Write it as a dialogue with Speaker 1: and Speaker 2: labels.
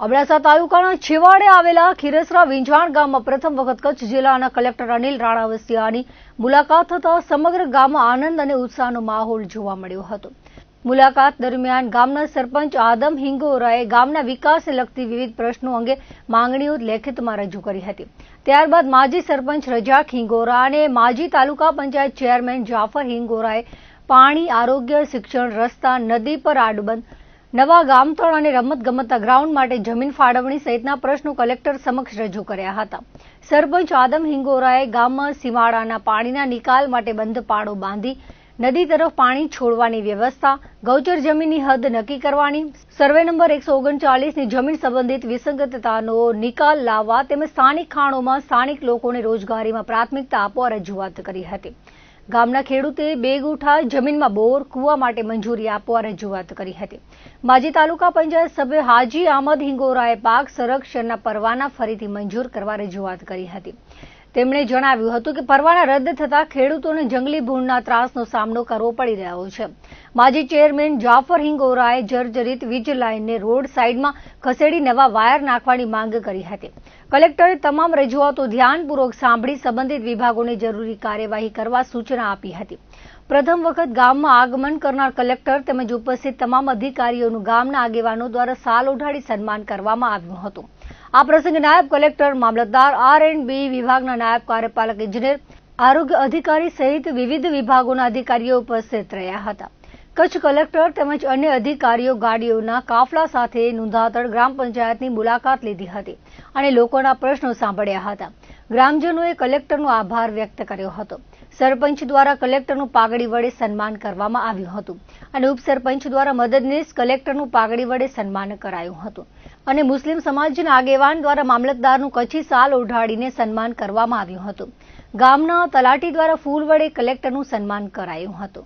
Speaker 1: અબડાસા તાલુકાના છેવાડે આવેલા ખીરસરા વિંજાણ ગામમાં પ્રથમ વખત કચ્છ જિલ્લાના કલેક્ટર અનિલ રાણાવસિયાની મુલાકાત થતા સમગ્ર ગામમાં આનંદ અને ઉત્સાહનો માહોલ જોવા મળ્યો હતો। મુલાકાત દરમિયાન ગામના સરપંચ આદમ હિંગોરાએ ગામના વિકાસને લગતી વિવિધ પ્રશ્નો અંગે માંગણીઓ લેખિતમાં રજૂ કરી હતી। ત્યારબાદ માજી સરપંચ રજાક હિંગોરા અને માજી તાલુકા પંચાયત ચેરમેન જાફર હિંગોરાએ પાણી, આરોગ્ય, શિક્ષણ, રસ્તા, નદી પર આડબંધ, નવા ગામતળ અને રમતગમતના ગ્રાઉન્ડ માટે જમીન ફાળવણી સહિતના પ્રશ્નો કલેક્ટર સમક્ષ રજૂ કર્યા હતા। સરપંચ આદમ હિંગોરાએ ગામમાં સીમાડાના પાણીના નિકાલ માટે બંધ પાડો બાંધી નદી તરફ પાણી છોડવાની વ્યવસ્થા, ગૌચર જમીનની હદ નક્કી કરવાની, સર્વે નંબર 139ની જમીન સંબંધિત વિસંગતતાનો નિકાલ લાવવા તેમજ સ્થાનિક ખાણોમાં સ્થાનિક લોકોને રોજગારીમાં પ્રાથમિકતા આપવા રજૂઆત કરી હતી। ગામના ખેડૂતે 2 ગુઠા જમીનમાં બોર, કુવા માટે મંજૂરી આપવા રજૂઆત કરી હતી। માજી તાલુકા પંચાયત સભ્ય હાજી આમદ હિંગોરાએ પાક સંરક્ષણના પરવાના ફરીથી મંજૂર કરવા રજૂઆત કરી હતી। તેમણે જણાવ્યું હતું કે પરવાના રદ થતા ખેડૂતોને જંગલી ભૂંડના ત્રાસનો સામનો કરવો પડી રહ્યો છે। માજી ચેરમેન જાફર હિંગોરાએ જર્જરિત વીજ લાઇનને રોડ સાઇડમાં ખસેડી નવા વાયર નાખવાની માંગ કરી હતી। કલેક્ટરે તમામ રજૂઆતો ધ્યાનપૂર્વક સાંભળી સંબંધિત વિભાગોને જરૂરી કાર્યવાહી કરવા સૂચના આપી હતી। પ્રથમ વખત ગામમાં આગમન કરનાર કલેક્ટર તેમજ ઉપસ્થિત તમામ અધિકારીઓનું ગામના આગેવાનો દ્વારા શાલ ઓઢાડી સન્માન કરવામાં આવ્યું હતું। આ પ્રસંગે નાયબ કલેક્ટર, મામલતદાર, R&B વિભાગના નાયબ કાર્યપાલક ઇજનેર, આરોગ્ય અધિકારી સહિત વિવિધ વિભાગોના અધિકારીઓ ઉપસ્થિત રહ્યા હતા। કચ્છ કલેક્ટર તેમજ અન્ય અધિકારીઓ ગાડીઓના કાફલા સાથે નુંધાતડ ગ્રામ પંચાયતની મુલાકાત લીધી હતી અને લોકોના પ્રશ્નો સાંભળ્યા હતા। ગ્રામજનોએ કલેક્ટરનો આભાર વ્યક્ત કર્યો હતો। સરપંચ દ્વારા કલેક્ટરનું પાઘડી વડે સન્માન કરવામાં આવ્યું હતું અને ઉપસરપંચ દ્વારા મદદનીશ કલેક્ટરનું પાઘડી વડે સન્માન કરાયું હતું અને મુસ્લિમ સમાજના આગેવાન દ્વારા મામલતદારનું કચ્છી શાલ ઓઢાડીને સન્માન કરવામાં આવ્યું હતું। ગામના તલાટી દ્વારા ફૂલ વડે કલેક્ટરનું સન્માન કરાયું હતું।